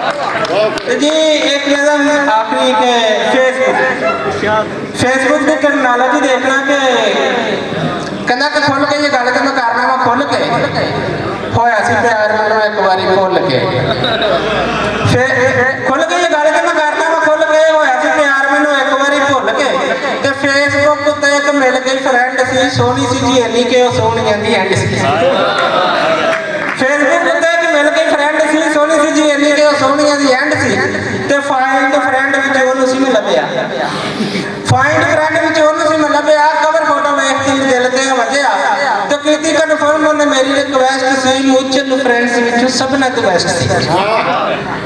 जी एक नज़र आखिरी के फेसबुक की टेक्नोलॉजी देखना कि कहना कि खुल के ये गल तो मैं करना वा खुल के होया सी प्यार मैनू एक बारी खुल के खुल के ये गल तो मैं करना वा खुल के होया सी प्यार मैनू एक बारी भुल के ते फेसबुक उत्ते एक मिल गई फ्रेंड सी सोहनी सी जी इन्नी कि सोहनियां दी एंड सी फेसबुक उत्ते एक मिल गई फ्रेंड सी सोहनी सी जी इन्नी कि सोहनियां दी एंड सी ते फाइंड फ्रेंड विच ओनू सी मैं लभया फाइंड फ्रेंड विच ओनू सी मैं लभया कवर फोटो वेख के दिल ते वजया ते कीती कन्फर्म उन्हें मेरी रिक्वेस्ट सी म्यूचुअल फ्रेंड्स विच सबने तो बेस्ट सी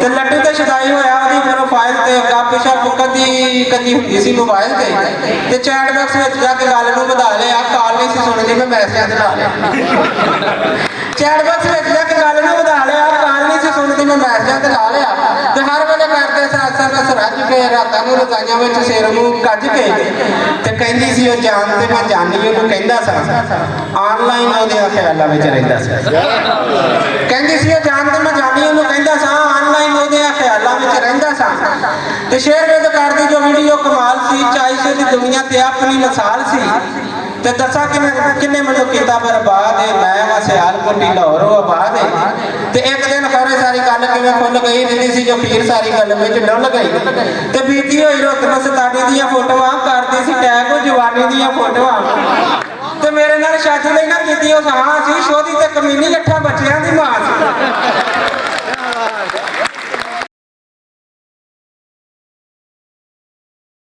ते लड्डू ते छदाई होया ओदी प्रोफाइल ते गपशप कदी कदी हुंदी सी मोबाइल ते चैट बॉक्स विच जाके गल नूं वधा लिया कॉल नहीं सी सुनदी मैं मैसेज ला लिया चैट बॉक्स विच जाके गल नूं वधा लिया कॉल नहीं सी सुनदी मैं मैसेज ला लिया ते हर वेले करदे सरस रज के रातां नूं रजाइयां विच सिर नूं कज के ते कहंदी सी ओ जान ते मैं जानी ओनूं कहंदा सा ऑनलाइन ओहदे ख्यालां विच रहिंदा सा कहंदी सी ओ जान ते मैं जानी ओनूं कहंदा सा ऑनलाइन ओहदे ख्यालां विच रहिंदा सा ते शेयर विद करदी जो वीडियो कमाल सी 400 दी दुनिया ते अपनी मिसाल सी ते दसा किन्ने मैनू कीता बर्बाद है मैं वा सियालकोटी लाहौर आबाद है ते एक दिन खरे सारी गल किवें खुल गई रही सी जो खीर सारी गल विच डुल गई ते बीती होई रुत मस्तानी दियां फोटोआं करदी सी टैग जवानी दियां फोटोआं ते मेरे नाल शादी नहीं ना कीती उस हां सी शोधी ते कमीनी 8 बच्चियां दी मां सी